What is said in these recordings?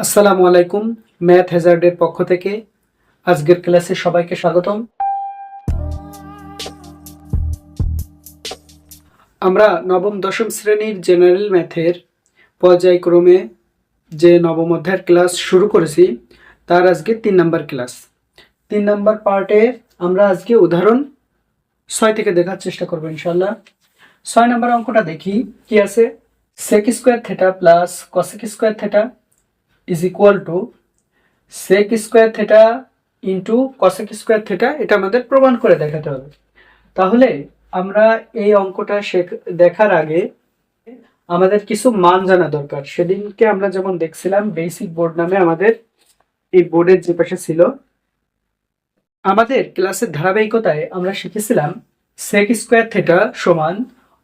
আসসালামু আলাইকুম। ম্যাথ হ্যাজার্ডের পক্ষ থেকে আজকের ক্লাসে সবাইকে স্বাগতম। আমরা নবম দশম শ্রেণীর জেনারেল ম্যাথের পর্যায়ক্রমে যে নবম অধ্যায়ের ক্লাস শুরু করেছি তার আজকে 3 নাম্বার ক্লাস। 3 নাম্বার পার্টে আমরা আজকে উদাহরণ 6 থেকে দেখার চেষ্টা করব ইনশাআল্লাহ। 6 নাম্বার অঙ্কটা দেখি কি আছে। sec square theta plus cosec square theta is equal to sec square theta into cosec square theta, এটা আমাদের প্রমাণ করে দেখাতে হবে। তাহলে আমরা এই অঙ্কটা দেখার আগে আমাদের কিছু মান জানা দরকার। সেদিনকে আমরা যেমন দেখছিলাম বেসিক বোর্ড নামে আমাদের এই বোর্ডের যে পাশে ছিল, আমাদের ক্লাসের ধারাবাহিকতায় আমরা শিখেছিলাম sec স্কয়ার থিটা সমান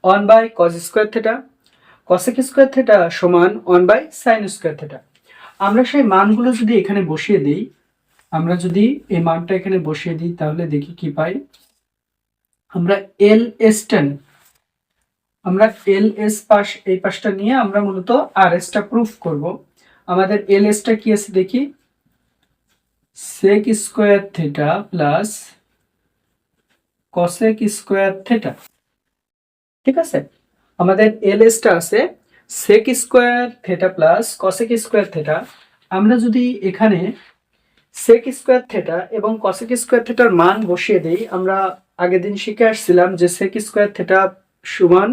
1/cos square theta, cosec square theta সমান 1/sin স্কয়ার থিটা। আমরা সেই মানগুলো যদি এখানে বসিয়ে দিই, আমরা যদি এই মানটা এখানে বসিয়ে দিই তাহলে দেখি কি পাই। আমরা LS টেন, আমরা LS পাশ এই পাশটা নিয়ে আমরা মূলত RS টা প্রুফ করব। আমাদের LS টা কি আছে দেখি, sec square theta plus cosec square theta. ঠিক আছে, আমাদের LS টা আছে sec square theta plus cosec square theta. আমরা যদি এখানে sec স্কয়ার থিটা এবং cosec স্কয়ার থিটার মান বসিয়ে দেই, আমরা আগের দিন শিখে আসছিলাম যে sec স্কয়ার থিটা সমান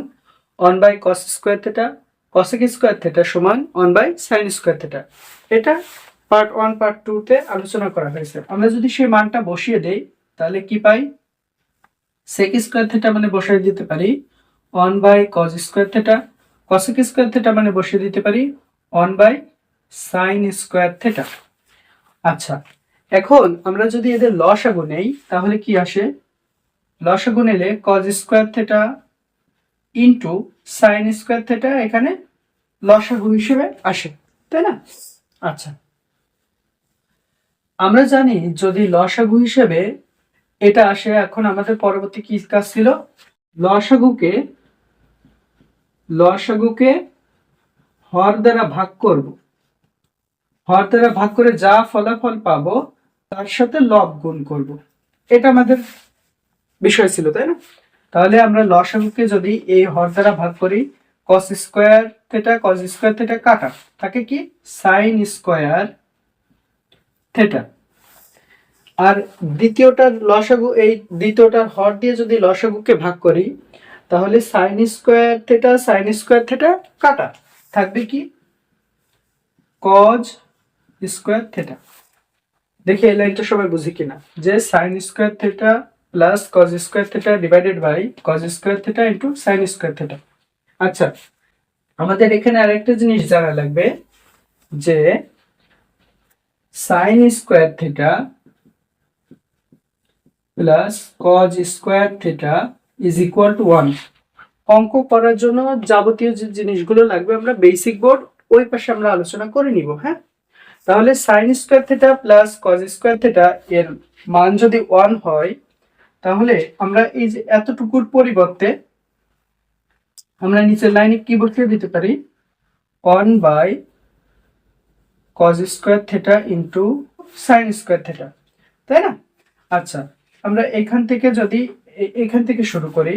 1/cos square theta, cosec square theta সমান 1/sin স্কয়ার থিটা। এটা পার্ট 1 পার্ট 2 তে আলোচনা করা হয়েছে। আমরা যদি সেই মানটা বসিয়ে দেই তাহলে কি পাই, sec স্কয়ার থিটা মানে বসিয়ে দিতে পারি 1/cos square theta, cosec square theta মানে বসিয়ে দিতে পারি 1/sin স্কয়ার থিটা। আচ্ছা, এখন আমরা যদি এদের লসাগু নেই তাহলে কি আসে, লসাগু নিলে cos square theta into sin square theta এখানে লসাগু হিসেবে আসে, তাই না? আচ্ছা, আমরা জানি যদি লসাগু হিসেবে এটা আসে, এখন আমাদের পরবর্তী কি কাজ ছিল, লসাগুকে হর দ্বারা ভাগ করব। হর দ্বারা ভাগ করে যা ফলাফল পাবো তার সাথে লব গুণ করব। এটা আমাদের বিষয় ছিল, তাই না? তাহলে আমরা লসাগুকে যদি এই হর দ্বারা ভাগ করি, cos square theta cos square theta কাটা থাকে কি sin স্কয়ার থিটা। আর দ্বিতীয়টার লসাগু, এই দ্বিতীয়টার হর দিয়ে যদি লসাগুকে ভাগ করি তাহলে sin square theta sin square theta কাটা থাকবে কি cos স্কয়ার থিটা। দেখি এই লাইনটা সবাই বুঝি কিনা, যে sin square theta plus cos square theta divided by cos square theta into sin square theta. আচ্ছা, আমাদের এখানে আরেকটা জিনিস জানা লাগবে যে sin square theta plus cos square theta is equal to 1। অঙ্ক করার জন্য যাবতীয় যে জিনিসগুলো লাগবে আমরা বেসিক বোর্ড ওই পাশে আমরা আলোচনা করে নিব। হ্যাঁ, তাহলে sin square theta plus cos square theta এর মান যদি 1 হয় তাহলে আমরা এই যে এতটুকুর পরিবর্তে আমরা নিচের লাইনে কি বসিয়ে দিতে পারি, 1/cos square theta into sin square theta, তাই না? আচ্ছা, আমরা এখান থেকে শুরু করি,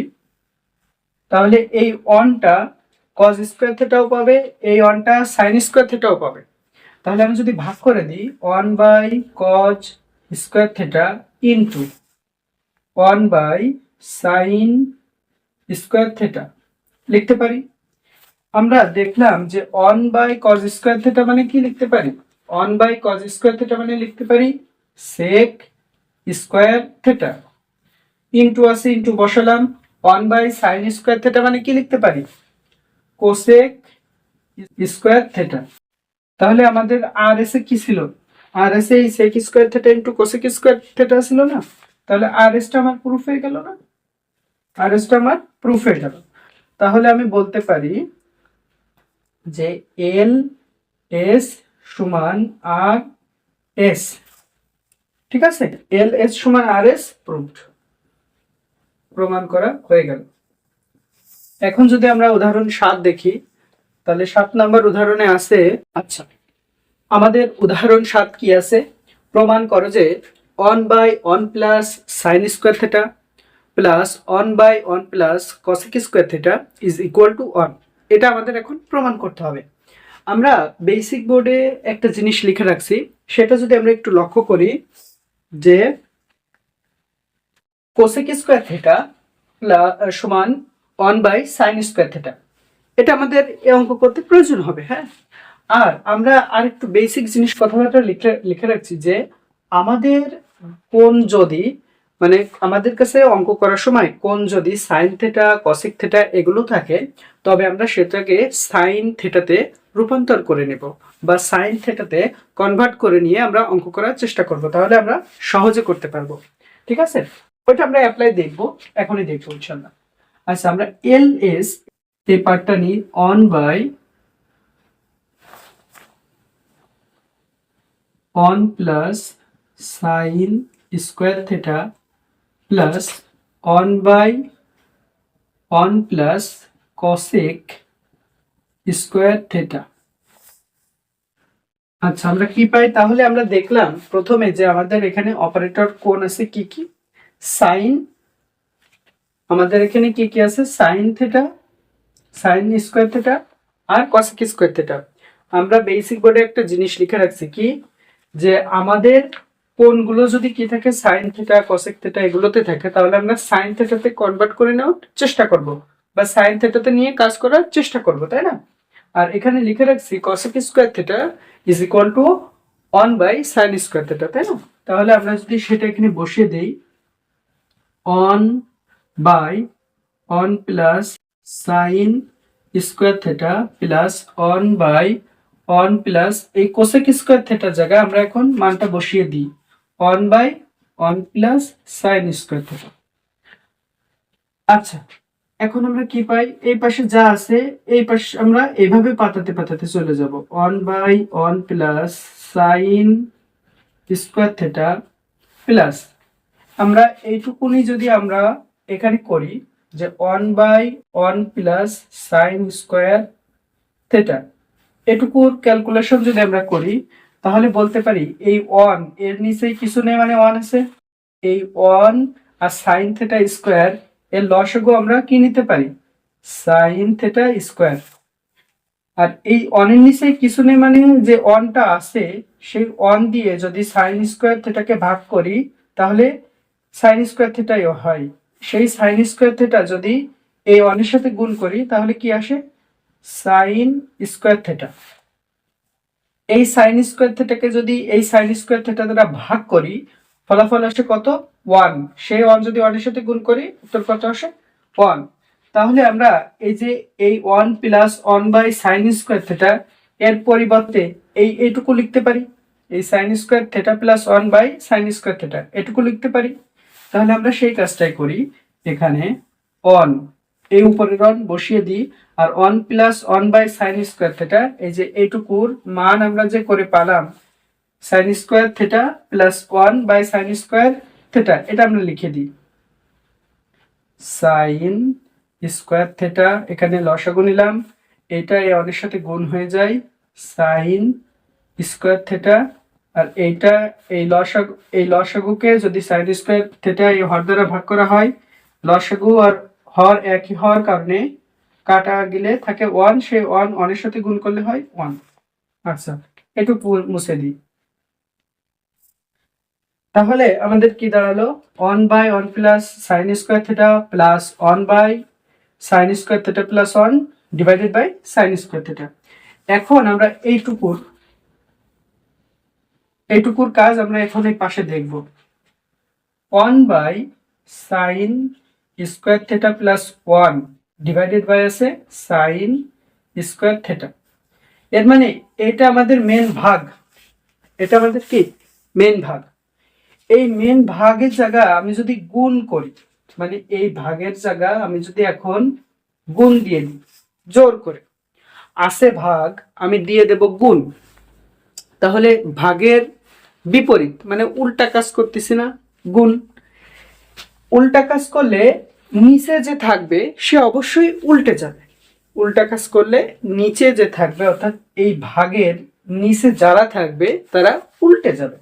তাহলে এই 1টা cos স্কয়ার থিটাও পাবে, এই 1টা sin স্কয়ার থিটাও পাবে। তাহলে আমি যদি ভাগ করে দিই 1/cos square theta into 1/sin square theta লিখতে পারি। আমরা দেখলাম যে 1/cos স্কয়ার থিটা মানে কি লিখতে পারি, 1/cos স্কয়ার থিটা মানে লিখতে পারি sec স্কয়ার থিটা ইনটু আছে ইনটু বসালাম 1/sin স্কয়ার থিটা মানে কি লিখতে পারি cosec স্কয়ার থিটা। তাহলে আমাদের RS এ কি ছিল, RS এ এই sec square theta into cosec square theta ছিল না? তাহলে RS টা আমার প্রুফ হয়ে গেল না? RS টা আমার প্রুফ হয়ে গেল। তাহলে আমি বলতে পারি যে LS সমান RS। ঠিক আছে, LS সমান RS প্রুফড, প্রমাণ করা হয়ে গেল। এখন যদি আমরা উদাহরণ 7 দেখি তাহলে 7 নাম্বার উদাহরণে আছে, আচ্ছা আমাদের উদাহরণ 7 কি আছে, প্রমাণ করো যে 1/1 plus sine square theta plus 1/1 plus cosec square theta is equal to 1। এটা আমাদের এখন প্রমাণ করতে হবে। আমরা বেসিক বোর্ডে একটা জিনিস লিখে রাখছি, সেটা যদি আমরা একটু লক্ষ্য করি যে কোসেক স্কোয়ার থিটা সমান 1/সাইন স্কোয়ার থিটা। এটা আমাদের এই অঙ্ক করতে প্রয়োজন হবে। হ্যাঁ, আর আমরা আরেকটু বেসিক জিনিস কথাবার্তা লিখে রাখছি যে আমাদের কোন যদি মানে আমাদের কাছে অঙ্ক করার সময় কোন যদি সাইন থিটা কসেক থিটা এগুলো থাকে, তবে আমরা সেটাকে সাইন থিটাতে রূপান্তর করে নেব বা সাইন থিটাতে কনভার্ট করে নিয়ে আমরা অঙ্ক করার চেষ্টা করব, তাহলে আমরা সহজে করতে পারবো। ঠিক আছে, ওইটা আমরা অ্যাপ্লাই দেখবো, এখনই দেখবো ইনশাল্লাহ। আচ্ছা, আমরা এল এস এই পার্টটা নিই। 1/1 plus sine square theta plus 1/1 plus cosec square theta. আচ্ছা, আমরা কি পাই তাহলে? আমরা দেখলাম প্রথমে যে আমাদের এখানে অপারেটর কোন আছে, কি কি সাইন, আমাদের এখানে কি কি আছে, sine theta, sine square theta আর কসেক স্কোয়ার থিটা। আমরা বেসিক বোর্ডে একটা জিনিস লিখে রাখছি কি, যে আমাদের কোনগুলো যদি কি থাকে, সাইন থিটা কসেক থিটা এগুলোতে থাকে, তাহলে আমরা সাইন থিটাতে কনভার্ট করে নেওয়ার চেষ্টা করব বা সাইন থিটাতে নিয়ে কাজ করার চেষ্টা করব, তাই না? আর এখানে লিখে রাখছি cosec square theta is equal to one by sine square theta, তাই না? তাহলে আমরা যদি সেটা এখানে বসিয়ে দেই, 1/1 plus sine square theta plus 1/1 plus এই কোসেক স্কোয়ার থিটার জায়গায় আমরা এখন মানটা বসিয়ে দিই 1/1 প্লাস সাইন স্কোয়ার থিটা। আচ্ছা, এখন আমরা কি পাই, এই পাশে যা আছে এই পাশে আমরা এইভাবে পাতাতে পাতাতে চলে যাব। 1/1 plus sine square theta plus আমরা এইটুকুনি যদি আমরা এখানে করি যে 1/1 প্লাস সাইন স্কোয়ার থিটা, এটুকুর ক্যালকুলেশন যদি আমরা করি তাহলে বলতে পারি এই 1 এর নিচেই কিছু নেই, মানে 1 আছে, এই 1 আর সাইন থিটা স্কোয়ার এর লসাগু আমরা কি নিতে পারি, সাইন থিটা স্কোয়ার। আর এই 1 এর নিচে কিছু নেই মানে যে 1টা আছে সেই 1 দিয়ে যদি সাইন স্কোয়ার থিটাকে ভাগ করি তাহলে সাইন স্কোয়ার থিটাই হয়। সেই সাইন স্কোয়ার থিটা যদি এই 1 এর সাথে গুণ করি তাহলে কি আসে, সাইন স্কোয়ার থিটা। এই সাইন স্কোয়ার থিটাকে যদি এই সাইন স্কোয়ার থিটা দ্বারা ভাগ করি ফলাফল আসে কত, 1। সেই 1 যদি 1 এর সাথে গুণ করি উত্তর কত আসে, 1। তাহলে আমরা এই যে এই 1 প্লাস 1/সাইন স্কোয়ার থিটা এর পরিবর্তে এইটুকু লিখতে পারি, এই sine square theta plus one by sine square theta এটুকু লিখতে পারি। তাহলে আমরা সেই কাজটাই করি, এখানে 1 এই উপরের 1 বসিয়ে দিই আর 1 প্লাস 1/সাইন স্কোয়ার থিটা, এই যে এইটুকুর মান আমরা যে করে পেলাম sine square theta plus one by sine square theta, এটা আমরা লিখে দিই সাইন স্কোয়ার থিটা, এখানে লসাগু নিলাম, এটা এই 1 এর সাথে গুণ হয়ে যায় সাইন স্কোয়ার থিটা, আর এইটা এই লসাগুকে যদি সাইন স্কোয়ার থিটা এই হর দ্বারা ভাগ করা হয়, লসাগু আর হর একই হওয়ার কারণে কাটা গেলে থাকে 1, সেই 1 এর সাথে গুণ করলে হয় 1। আচ্ছা, একটু মুছে দিই। তাহলে আমাদের কি দাঁড়ালো, 1/1 plus sine square theta plus one by sine square theta plus 1 divided by sine square theta. এখন আমরা এইটুকুর কাজ আমরা এখন এই পাশে দেখব। One by sine square theta plus 1 divided by আছে সাইন স্কোয়ার থিটা। এর মানে এটা আমাদের মেন ভাগ, এটা আমাদের কি মেন ভাগ। এই মেন ভাগের জায়গা আমি যদি গুণ করি, মানে এই ভাগের জায়গা আমি যদি এখন গুণ দিয়ে দিই, জোর করে আছে ভাগ আমি দিয়ে দেব গুণ, তাহলে ভাগের বিপরীত মানে উল্টা কাজ করতেছি না, গুণ। উল্টা কাজ করলে নিচে যে থাকবে সে অবশ্যই উল্টে যাবে, উল্টা কাজ করলে নিচে যে থাকবে অর্থাৎ এই ভাগের নিচে যারা থাকবে তারা উল্টে যাবে।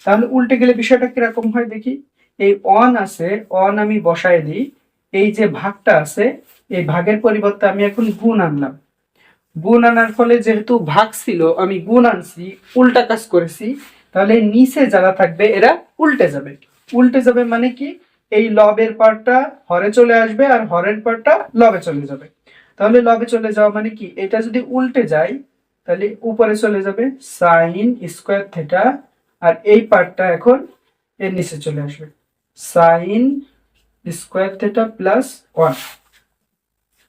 তাহলে উল্টে গেলে বিষয়টা কিরকম হয় দেখি। এই অন আছে, অন আমি বসায় দিই, এই যে ভাগটা আছে এই ভাগের পরিবর্তে আমি এখন গুণ আনলাম। গুণ আনার ফলে যেহেতু ভাগ ছিল আমি গুণ আনছি, উল্টা কাজ করেছি, তাহলে নিচে যারা থাকবে এরা উল্টে যাবে। উল্টে যাবে মানে কি, এই লবের পার্টটা হরে চলে আসবে আর হরের পার্টটা লবে চলে যাবে। তাহলে লবে চলে যাওয়া মানে কি, এটা যদি উল্টে যায় তাহলে উপরে চলে যাবে সাইন স্কোয়ার থিটা, আর এই পার্টটা এখন এর নিচে চলে আসবে সাইন স্কোয়ার থিটা প্লাস 1।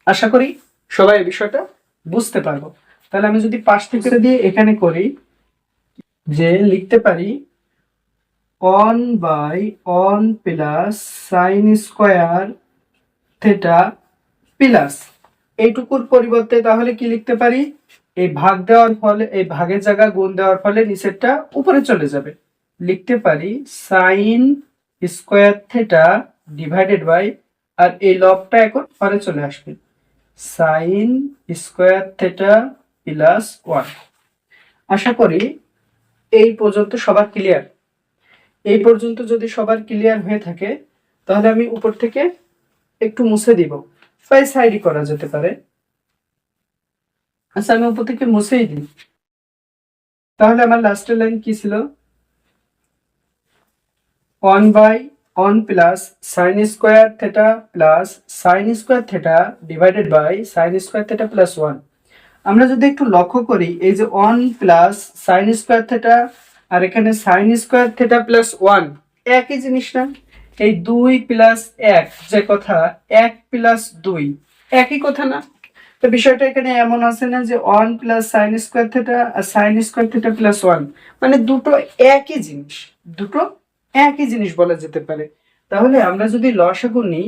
আশা করি সবাই এই বিষয়টা বুঝতে পারবো। তাহলে আমি যদি পাশ থেকে দিয়ে এখানে করি, যে লিখতে পারি 1/1 plus sine square theta plus, এইটুকুর পরিবর্তে তাহলে কি লিখতে পারি, এই ভাগ দেওয়ার ফলে এই ভাগের জায়গা গুণ দেওয়ার ফলে নিচেরটা উপরে চলে যাবে, লিখতে পারি sine square theta divided by, আর এই লবটা এখন পরে চলে আসবে সাইন স্কোয়ার থিটা প্লাস 1। আশা করি এই পর্যন্ত সবার ক্লিয়ার। এই পর্যন্ত যদি সবার ক্লিয়ার হয়ে থাকে তাহলে আমি উপর থেকে একটু মুছে দিব, বা সাইডই করা যেতে পারে। আচ্ছা আমি উপর থেকে মুছেই দিই। তাহলে আমার লাস্টের লাইন কি ছিল, 1/1 plus sine square theta plus sine square theta divided by sine square theta plus 1। আমরা যদি একটু লক্ষ্য করি, এই যে 1 প্লাস সাইন স্কোয়ার থিটা আর এখানে সাইন স্কোয়ার থিটা প্লাস 1 একই জিনিস না? এই 2 প্লাস 1 যে কথা, 1 প্লাস 2 একই কথা না? তো বিষয়টা এখানে এমন আছে না যে 1 প্লাস সাইন স্কোয়ার থিটা আর সাইন স্কোয়ার থিটা প্লাস 1 মানে দুটো একই জিনিস, দুটো একই জিনিস বলা যেতে পারে। তাহলে আমরা যদি লসাগু নিই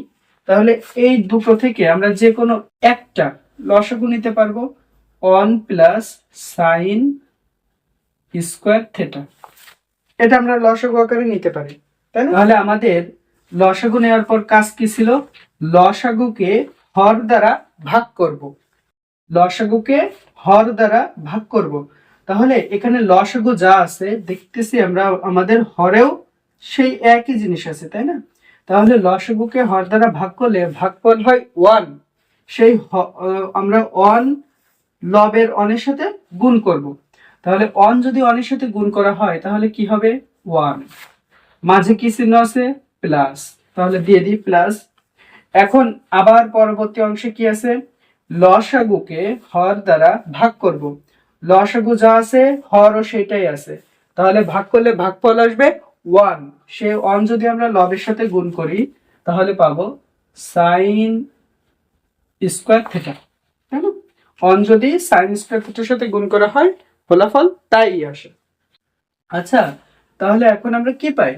তাহলে এই দুটো থেকে আমরা যে কোনো একটা লসাগু নিতে পারবো, 1 প্লাস সাইন স্কোয়ার থিটা, এটা আমরা লসাগু আকারে নিতে পারি, তাই না? তাহলে আমাদের লসাগু নেওয়ার পর কাজ কি ছিল, লসাগুকে হর দ্বারা ভাগ করব, লসাগুকে হর দ্বারা ভাগ করব। তাহলে এখানে লসাগু যা আছে দেখতেছি আমরা, আমাদের হরেও সেই একই জিনিস আছে, তাই না? তাহলে লসাগুকে হর দ্বারা ভাগ করলে ভাগফল হয় 1, সেই আমরা 1 লবের অনের সাথে গুণ করব। তাহলে 1 যদি অনের সাথে গুণ করা হয় তাহলে কি হবে 1, মাঝে কি চিহ্ন আছে প্লাস, তাহলে দিয়ে দিই প্লাস। এখন আবার পরবর্তী অংশে কি আছে, লসাগুকে হর দ্বারা ভাগ করব, লসাগু যা আছে হরও সেটাই আছে, তাহলে ভাগ করলে ভাগফল আসবে 1, সে 1 যদি আমরা লবের সাথে গুণ করি তাহলে পাবো সাইন স্কোয়ার থিটা, তাই না? 1 যদি সাইন স্কোয়ার থিটার সাথে গুণ করা হয় ফলাফল তাই আসে। আচ্ছা তাহলে এখন আমরা কি পাই,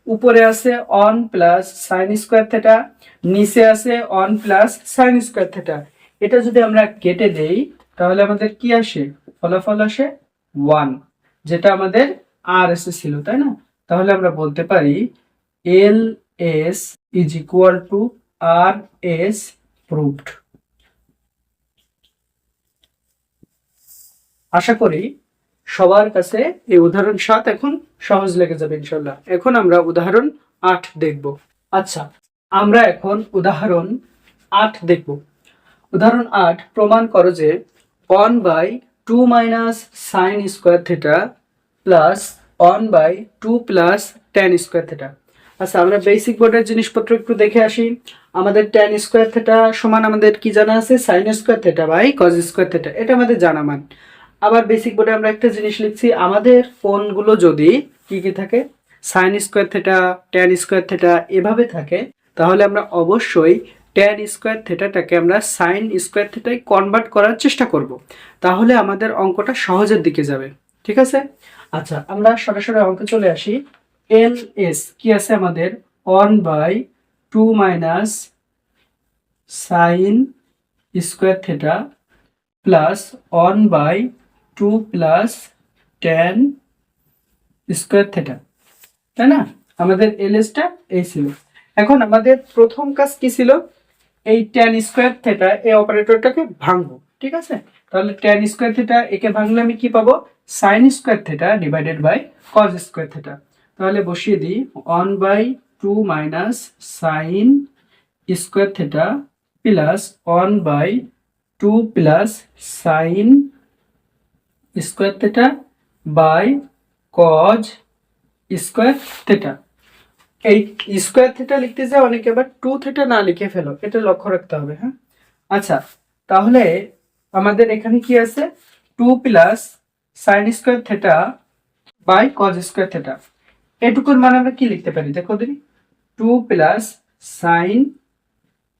উপরে আছে 1 প্লাস সাইন স্কোয়ার থিটা, নিচে আছে 1 প্লাস সাইন স্কোয়ার থিটা। এটা যদি আমরা কেটে দেই তাহলে আমাদের কি আসে, ফলাফল আসে 1, যেটা আমাদের আর এস ছিল, তাই না? তাহলে আমরা বলতে পারি L S is equal to R S proved. আশা করি সবার কাছে এই উদাহরণ 7 এখন সহজ লেগে যাবে ইনশাল্লাহ। এখন আমরা উদাহরণ 8 দেখব। আচ্ছা আমরা এখন উদাহরণ 8 দেখব। উদাহরণ 8, প্রমাণ করো যে 1/2 minus sine square theta plus 1/2 plus tan square theta. আচ্ছা আমরা বেসিক বোর্ডের জিনিসপত্র একটু দেখে আসি। আমাদের ট্যান স্কোয়ার থিটা সমান আমাদের কি জানা আছে, sine square theta by cos square theta, এটা আমাদের জানা মান। আবার বেসিক বোর্ডে আমরা একটা জিনিস লিখছি, আমাদের কোণগুলো যদি কি কি থাকে, sign square theta tan square theta এভাবে থাকে, তাহলে আমরা অবশ্যই ট্যান স্কোয়ার থিটাটাকে আমরা সাইন স্কোয়ার থিটায় কনভার্ট করার চেষ্টা করব, তাহলে আমাদের অঙ্কটা সহজের দিকে যাবে। ঠিক আছে? আচ্ছা আমরা সরাসরি অঙ্কে চলে আসি। এল এস কি আছে আমাদের, 1/2 minus sine square theta plus 1/2 plus tan square theta, তাই না? আমাদের এলএসটা এই ছিল। এখন আমাদের প্রথম কাজ কি ছিল, এই ট্যান স্কোয়ার থিটা এই অপারেটরটাকে ভাঙবো। ঠিক আছে? তাহলে ট্যান স্কোয়ার থিটা একে ভাঙলে আমি কি পাবো? Sine square theta divided by cos square theta. তাহলে বসিয়ে দিই 1/2 minus sine square theta plus 1/2 plus sine square theta by cos square theta. এই স্কোয়ার থিটা লিখতে যায় অনেকে আবার 2 থিটা না লিখে ফেলো, এটা লক্ষ্য রাখতে হবে। হ্যাঁ, আচ্ছা, তাহলে আমাদের এখানে কি আছে? 2 plus sine square theta by cos square theta. এটুকুর মানে আমরা কি লিখতে পারি দেখো দিদি? 2 plus sine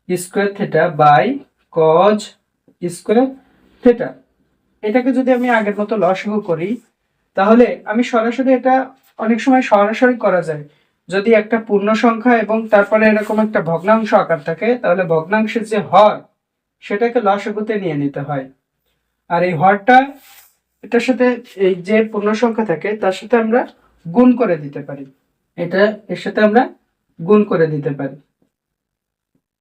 square theta by cos square theta. এটাকে যদি আমি আগের মতো লসাগু করি, তাহলে আমি সরাসরি এটা অনেক সময় সরাসরি করা যায়। যদি একটা পূর্ণ সংখ্যা এবং তারপরে এরকম একটা ভগ্নাংশ আকার থাকে, তাহলে ভগ্নাংশের যে হর সেটাকে লসাগুতে নিয়ে নিতে হয়। আর এই হরটা এটার সাথে এই যে পূর্ণ সংখ্যা থাকে তার সাথে আমরা গুণ করে দিতে পারি। এটা এর সাথে আমরা গুণ করে দিতে পারি,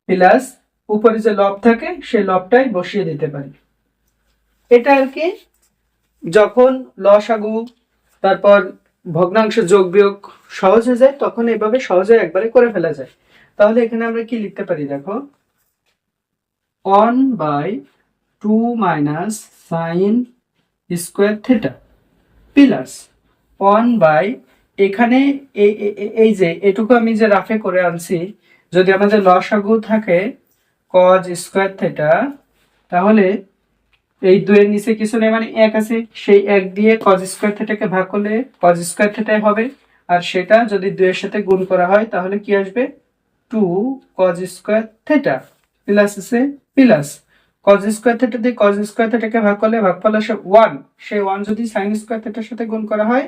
প্লাস উপরে যে লব থাকে সেই লবটাই বসিয়ে দিতে পারি। এটা আর কি যখন লসাগু তারপর ভগ্নাংশ যোগ বিয়োগ সহজ হয়ে যায় তখন এভাবে সহজে একবারে করে ফেলা যায়। তাহলে এখানে আমরা কি লিখতে পারি দেখো? 1/2 minus sine square theta plus 1 এখানে এই যে এটুকু আমি যে রাফে করে আনছি, যদি আমাদের লসাগু থাকে কজ স্কোয়ার থিটা, তাহলে এই 2 এর নিচে কিছু নেই মানে 1 আছে, সেই 1 দিয়ে কজ স্কোয়ার থিটাকে ভাগ করলে কজ স্কোয়ার থিটাই হবে। আর সেটা যদি 2 এর সাথে গুণ করা হয় তাহলে কি আসবে? 2 কজ স্কোয়ার থিটা প্লাস আছে প্লাস কজ স্কোয়ার থিটা দিয়ে কজ স্কোয়ার থিটাকে ভাগ করলে ভাগফল আসে 1, সেই 1 যদি সাইন স্কোয়ার থিটার সাথে গুণ করা হয়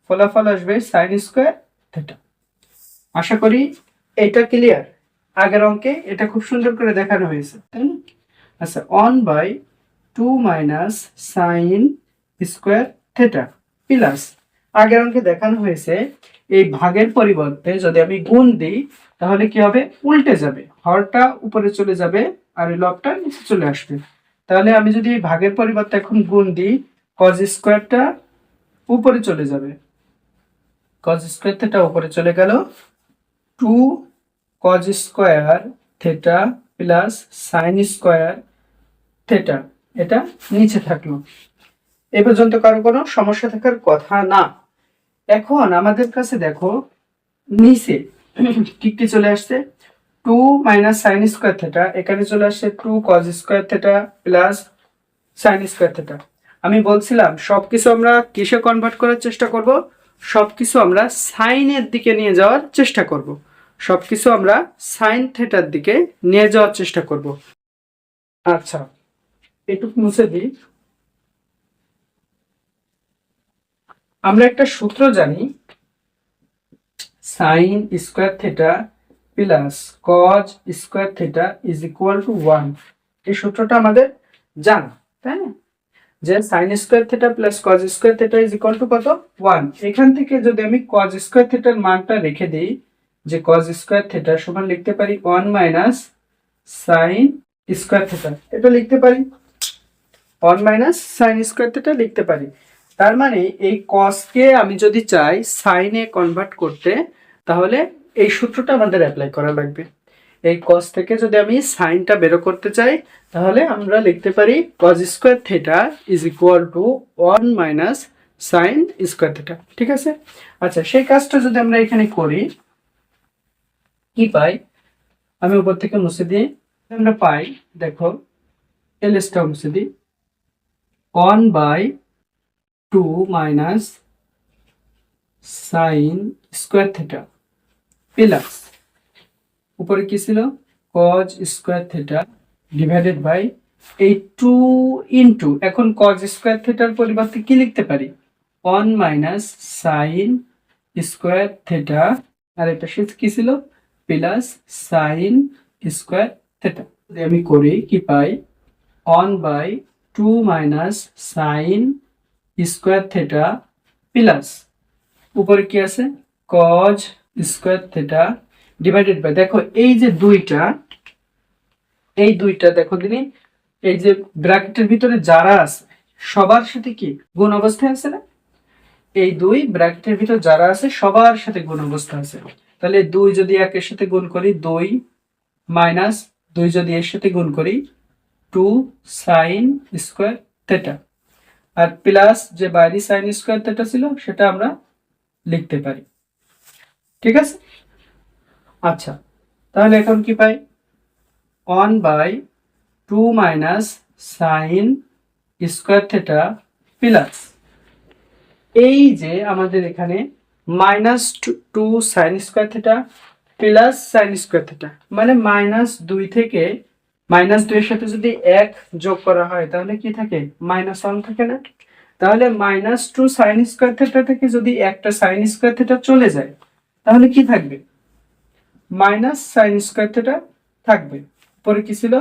ফলাফল আসবে সাইন স্কোয়ার থিটা। আশা করি এটা ক্লিয়ার। আগের অঙ্কে এটা খুব সুন্দর করে দেখানো হয়েছে, তাই না? আচ্ছা, 1/2 minus sine square theta plus আগের অঙ্কে দেখানো হয়েছে এই ভাগের পরিবর্তে যদি আমি গুণ দিই তাহলে কি হবে? উল্টে যাবে, হরটা উপরে চলে যাবে আর এই লবটা নিচে চলে আসবে। তাহলে আমি যদি ভাগের পরিবর্তে এখন গুণ দিই, কজ স্কোয়ারটা উপরে চলে যাবে, কজ স্কোয়ার থিটা উপরে চলে গেল, 2 cause square theta plus sine square theta, এটা নিচে থাকলো। এ পর্যন্ত কারো কোনো সমস্যা থাকার কথা না। এখন আমাদের কাছে দেখো নিচে কি কি চলে আসছে? 2 মাইনাস সাইন স্কোয়ার থিটা, এখানে চলে আসছে 2 cause square theta plus sine square theta. আমি বলছিলাম সবকিছু আমরা কিসে কনভার্ট করার চেষ্টা করব? সবকিছু আমরা সাইনের দিকে নিয়ে যাওয়ার চেষ্টা করব, সবকিছু আমরা সাইন থিটার দিকে নিয়ে যাওয়ার চেষ্টা করব। আচ্ছা, এটুকু মুছে দিই। আমরা একটা সূত্র জানি, sign square theta plus cos square theta is equal to 1। এই সূত্রটা আমাদের জানা, তাই না? যে sign square theta plus cos square theta is equal two কত? 1। এখান থেকে যদি আমি কজ স্কোয়ার থিটার মানটা রেখে দিই, যে কজ স্কোয়ার থিটা সমান লিখতে পারি 1 মাইনাস সাইন স্কোয়ার থিটা, এটা লিখতে পারি 1 মাইনাস সাইন স্কোয়ার থিটা লিখতে পারি। তার মানে এই কসকে আমি যদি চাই সাইনে কনভার্ট করতে, তাহলে এই সূত্রটা আমাদের অ্যাপ্লাই করা লাগবে। এই কস থেকে যদি আমি সাইনটা বের করতে চাই তাহলে আমরা লিখতে পারি cause square theta is equal to 1 minus sine square theta. ঠিক আছে? আচ্ছা, সেই কাজটা যদি আমরা এখানে করি কি পাই? আমি উপর থেকে মুছে দিই, আমরা পাই দেখো এলএসটা মুছে দিই, 1/2 minus sine square theta plus উপরে কি ছিল? Cos square theta divided by এই 2 ইন্টু, এখন কজ স্কোয়ার থিটার পরিবর্তে কি লিখতে পারি? 1 মাইনাস সাইন স্কোয়ার থিটা, আর এটা কি ছিল? Plus sine square theta. যদি আমি করি কি পাই? 1/2 minus sine square theta plus উপরে কি আছে? Cos square theta divided by, দেখো এই যে দুইটা, এই দুইটা দেখো দিদি এই যে ব্র্যাকেটের ভিতরে যারা আছে সবার সাথে কি গুণ অবস্থায় আছে না? এই 2 ব্র্যাকেটের ভিতর যারা আছে সবার সাথে গুণ অবস্থা আছে। তাহলে 2 যদি 1 এর সাথে গুণ করি 2 মাইনাস 2 যদি এর সাথে গুণ করি 2 sin স্কয়ার থিটা, আর প্লাস যে বাইরে sin স্কয়ার থিটা ছিল সেটা আমরা লিখতে পারি। ঠিক আছে? আচ্ছা, তাহলে এখন কি পাই? 1/2 minus sin square theta plus এই যে আমাদের এখানে -2 sin square theta plus sin square theta, মানে -2 থেকে -2 এর সাথে যদি 1 যোগ করা হয় তাহলে কি থাকে? -1 থাকে না? তাহলে -2 sin স্কয়ার থিটা থেকে যদি একটা sin স্কয়ার থিটা চলে যায় তাহলে কি থাকবে? মাইনাস sin স্কয়ার থিটা থাকবে। পরে কি ছিল?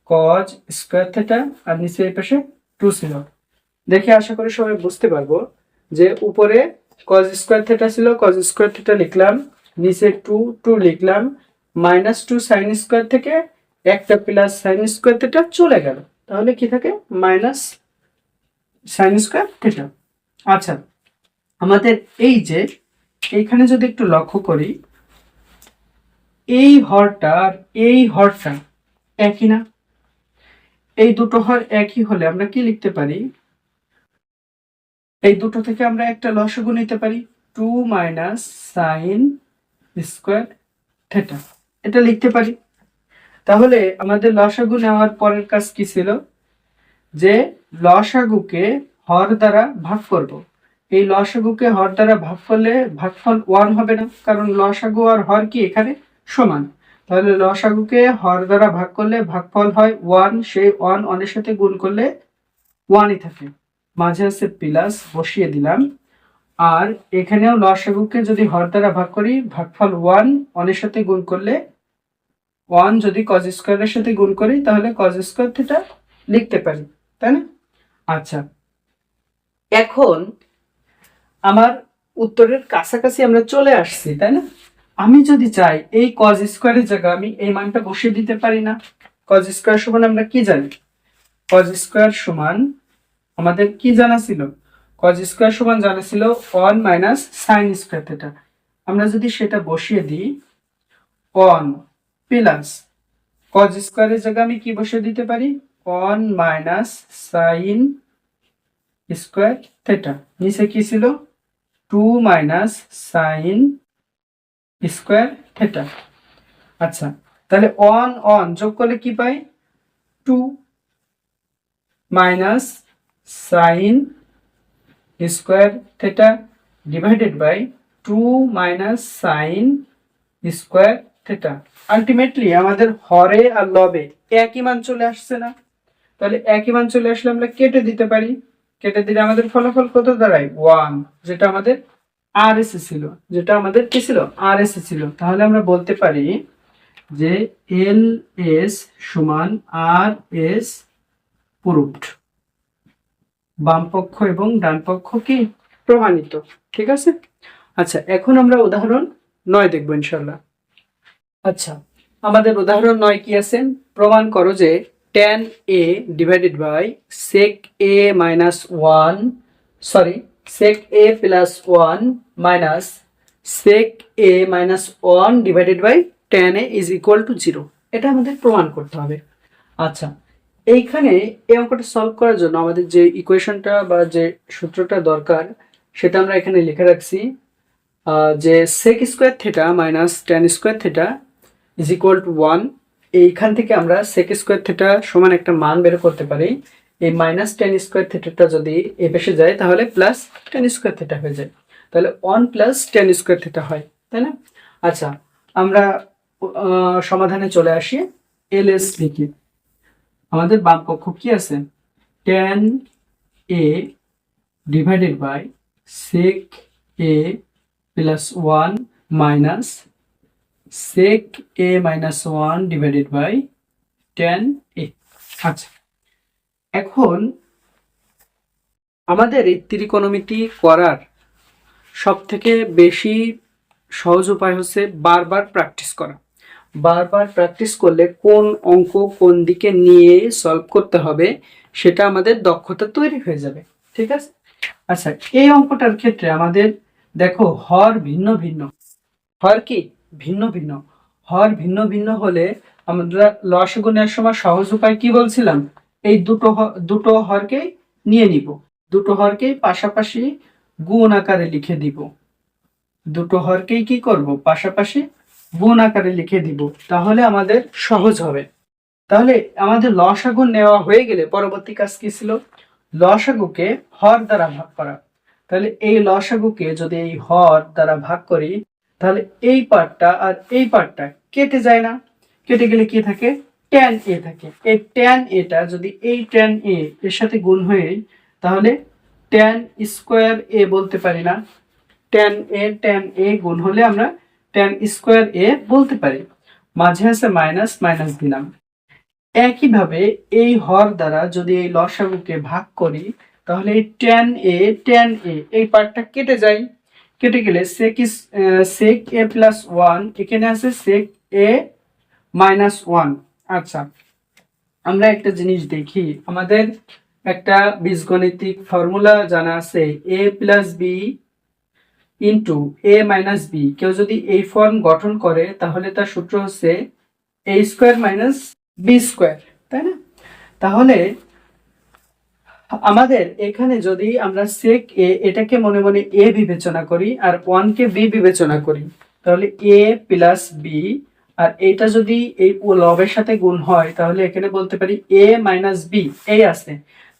cos স্কয়ার থিটা, আর নিচে এই পাশে 2 ছিল। দেখে আশা করি সবাই বুঝতে পারবো যে উপরে cos স্কয়ার থিটা ছিল, cos স্কয়ার থিটা লিখলাম, নিচে 2 লিখলাম, -2 sin স্কয়ার থেকে একটা প্লাস sin স্কয়ার থিটা চলে গেল, তাহলে কি থাকে? Minus sin square theta. আচ্ছা, আমাদের এই যে এইখানে যদি একটু লক্ষ্য করি, এই হরটা আর এই হরটা একই না? এই দুটো হর একই হলে আমরা কি লিখতে পারি? এই দুটো থেকে আমরা একটা লসাগু নিতে পারি, 2 মাইনাস সাইন স্কয়ার থিটা, এটা লিখতে পারি। তাহলে আমাদের লসাগু নেওয়ার পরের কাজ কি ছিল? যে লসাগুকে হর দ্বারা ভাগ করব। এই লসাগুকে হর দ্বারা ভাগ করলে ভাগফল 1 হবে না, কারণ লসাগু আর হর কি এখানে সমান। তাহলে লসাগুকে হর দ্বারা ভাগ করলে ভাগফল হয় 1, সেই 1 অনের সাথে গুণ করলে 1ই থাকে, মাঝে আছে প্লাস, বসিয়ে দিলাম। আর এখানেও লসাগুকে যদি হর দ্বারা ভাগ করি ভাগফল 1 অনের সাথে গুণ করলে 1 যদি cos স্কয়ারের সাথে গুণ করি তাহলে cos স্কয়ার থিটা লিখতে পারি, তাই না? আচ্ছা, এখন আমার উত্তরের কাছাকাছি আমরা চলে আসছি, তাই না? আমি যদি চাই এই cos স্কয়ারের জায়গায় আমি এই মানটা বসিয়ে দিতে পারি না? cos স্কয়ার সমান আমরা কি জানি? cos স্কয়ার সমান আমাদের কি জানা ছিল? cos স্কয়ার সমান জানা ছিল 1 মাইনাস sin স্কয়ার থিটা। আমরা যদি সেটা বসিয়ে দিই 1 প্লাস cos স্কয়ারের জায়গায় আমি কি বসিয়ে দিতে পারি? 1 মাইনাস sin স্কয়ার থিটা, নিচে কি ছিল? 2 মাইনাস sin স্কয়ার থিটা। আচ্ছা, তাহলে 1 যোগ করলে কি পাই? 2 minus sin square theta divided by 2 minus sin square theta. Ultimately আমাদের হরে আর লবে একই মান চলে আসছে না? তাহলে একই মান চলে আসলে আমরা কেটে দিতে পারি। কেটে দিলে আমাদের ফলাফল কত দাঁড়ায়? 1, যেটা আমাদের আরএসএ ছিল, যেটা আমাদের কি ছিল? আরএসএ ছিল। তাহলে আমরা বলতে পারি যে এল এস সমান আর এস প্রুভড, বাম পক্ষ এবং ডান পক্ষ কি প্রমাণিত। ঠিক আছে? আচ্ছা, এখন আমরা উদাহরণ 9 দেখব ইনশাআল্লাহ। আচ্ছা, আমাদের উদাহরণ 9 কি আছে? প্রমাণ করো যে tan a divided by sec a minus 1 sec a plus 1 minus sec a minus 1 divided by tan a is equal to 0। এটা আমাদের প্রমাণ করতে হবে। আচ্ছা, এইখানে এই অঙ্কটা সলভ করার জন্য আমাদের যে ইকুয়েশনটা বা যে সূত্রটা দরকার সেটা আমরা এখানে লিখে রাখছি, যে sec square theta minus tan square theta is equal to 1। এইখান থেকে আমরা sec স্কয়ার থিটা সমান একটা মান বের করতে পারি। এই মাইনাস tan স্কয়ার থিটাটা যদি এই পাশে যায় তাহলে প্লাস tan স্কয়ার থিটা হয়ে যায়, তাহলে 1 প্লাস tan স্কয়ার থিটা হয়, তাই না? আচ্ছা, আমরা সমাধানে চলে আসি। এলএস লিখি। আমাদের বাম পক্ষ কি আছে? tan a divided by sec a plus 1 minus sec a minus 1 divided by tan a। আচ্ছা, এখন আমাদের এই ত্রিকোণমিতি করার সব থেকে বেশি সহজ উপায় হচ্ছে বারবার প্র্যাকটিস করা। বারবার প্র্যাকটিস করলে কোন অঙ্ক কোন দিকে নিয়ে সলভ করতে হবে সেটা আমাদের দক্ষতা তৈরি হয়ে যাবে। ঠিক আছে। আচ্ছা, এই অঙ্কটার ক্ষেত্রে আমাদের দেখো হর ভিন্ন ভিন্ন। হর কি ভিন্ন ভিন্ন। হর ভিন্ন ভিন্ন হলে আমরা লসাগু নেওয়ার সময় সহজ উপায় কি বলছিলাম, এই দুটো হরকে নিয়ে নিব, দুটো হরকে পাশাপাশি গুণ আকারে লিখে দিব, দুটো হরকেই কি করব পাশাপাশি গুণ আকারে লিখে দিব, তাহলে আমাদের সহজ হবে। তাহলে আমাদের লসাগু নেওয়া হয়ে গেলে পরবর্তী কাজ কি ছিল, লসাগুকে হর দ্বারা ভাগ করা। তাহলে এই লসাগুকে যদি এই হর দ্বারা ভাগ করি তাহলে এই পার্টটা আর এই পার্টটা কেটে যায় না, কেটে গেলে কি থাকে, ট্যান এ থাকে। এই ট্যান এটা যদি এই ট্যান এ এর সাথে গুণ হয়ে তাহলে ট্যান স্কোয়ার এ বলতে পারি না, ট্যান এ গুণ হলে আমরা ট্যান স্কোয়ার এ বলতে পারি। মাঝে আছে মাইনাস, মাইনাস দিলাম। একইভাবে এই হর দ্বারা যদি এই লসাগুকে ভাগ করি তাহলে এই ট্যান এ এই পার্টটা কেটে যায়, কেটে গেলে সেক এ প্লাস ওয়ান, এখানে আছে সেক এ মাইনাস ওয়ান। আচ্ছা, আমরা একটা জিনিস দেখি, আমাদের একটা বীজগণিতিক ফর্মুলা জানা আছে, এ প্লাস বি ইন্টু এ মাইনাস বি। কেউ যদি এই ফর্ম গঠন করে তাহলে তার সূত্র হচ্ছে এ স্কোয়ার মাইনাস বি স্কোয়ার, তাই না? তাহলে আমাদের এখানে যদি আমরা সেক এ এটাকে মনে মনে এ বিবেচনা করি আর ওয়ানকে বি বিবেচনা করি তাহলে এ প্লাস বি, আর এটা যদি এই লবের সাথে গুণ হয় তাহলে এখানে বলতে পারি এ মাইনাস বি, এই আছে।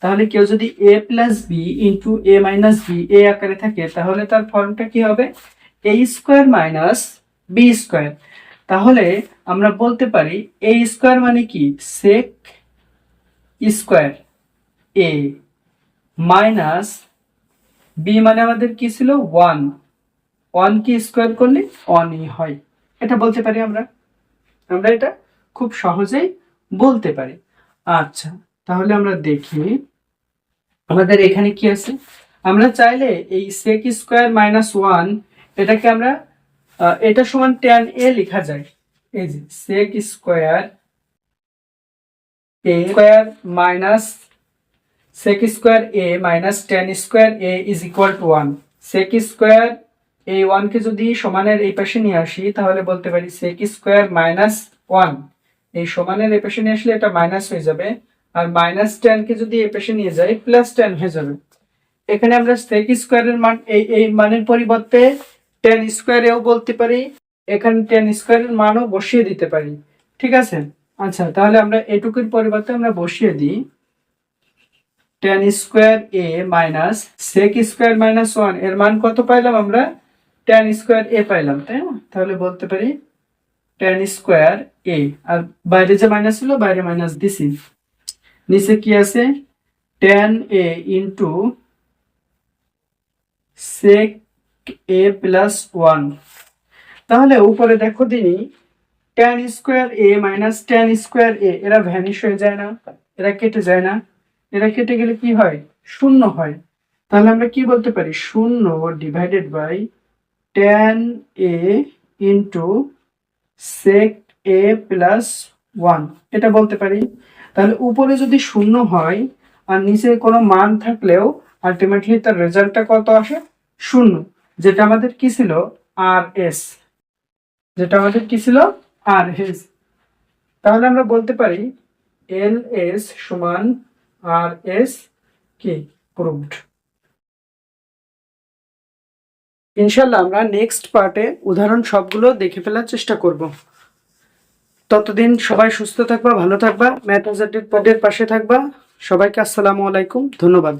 তাহলে কেউ যদি এ plus B into A minus B A আকারে থাকে তাহলে তার ফর্মটা কি হবে, এ স্কোয়ার মাইনাস বি স্কোয়ার। তাহলে আমরা বলতে পারি এ স্কোয়ার মানে কি, সেক স্কোয়ার এ মাইনাস বি মানে আমাদের কি ছিল ওয়ান, ওয়ান কি স্কোয়ার করলে ওয়ানই হয়, এটা বলতে পারি আমরা এটা খুব সহজেই বলতে পারি। আচ্ছা, তাহলে আমরা দেখি আমাদের এখানে কি আছে। আমরা চাইলে এই সেক স্কোয়ার মাইনাস ওয়ান এটাকে আমরা এটা সমান ট্যান এ লেখা যায়। এই যে sec square a square minus sec square a minus tan square a is equal to 1। sec square a 1 কে যদি সমানের এই পাশে নিয়ে আসি তাহলে বলতে পারি sec স্কোয়ার মাইনাস 1, এই সমানের এই পাশে নিয়ে আসলে এটা মাইনাস হয়ে যাবে, আর মাইনাস tan কে যদি এই পাশে নিয়ে যাই প্লাস tan হয়ে যাবে। এখানে আমরা sec স্কোয়ারের মান এই মানের পরিবর্তে tan স্কোয়ার এও বলতে পারি, এখানে tan স্কোয়ারের মানও বসিয়ে দিতে পারি। ঠিক আছে। আচ্ছা, তাহলে আমরা এটুকুর পরিবর্তে আমরা বসিয়ে দিই tan square a minus sec square minus 1 এর মান কত পাইলাম আমরা, tan স্কোয়ার a পাইলাম, তাই না? তাহলে বলতে পারি tan স্কোয়ার a, আর বাইরে যে মাইনাস ছিল বাইরে মাইনাস দিছি, নিচে কি আছে tan a into sec a plus 1। তাহলে উপরে দেখো দিনি tan square a minus tan square a এরা ভ্যানিশ হয়ে যায় না, এরা কেটে যায় না, এরা কেটে গেলে কি হয়, শূন্য হয়। তাহলে আমরা কি বলতে পারি, শূন্য divided by tan a into sec a plus 1 এটা বলতে পারি। তাহলে উপরে যদি শূন্য হয় আর নিচে কোনো মান থাকলেও আলটিমেটলি তার রেজাল্টটা কত আসে, শূন্য, যেটা আমাদের কি ছিল আর এস, যেটা আমাদের কি ছিল আর এস। তাহলে আমরা বলতে পারি এল এস সমান আর এস কি প্রুভড। ইনশাল্লাহ আমরা নেক্সট পার্টে উদাহরণ সবগুলো দেখে ফেলার চেষ্টা করব। ততদিন সবাই সুস্থ থাকবা, ভালো থাকবা, ম্যাথ পদের পাশে থাকবা। সবাইকে আসসালামু আলাইকুম, ধন্যবাদ।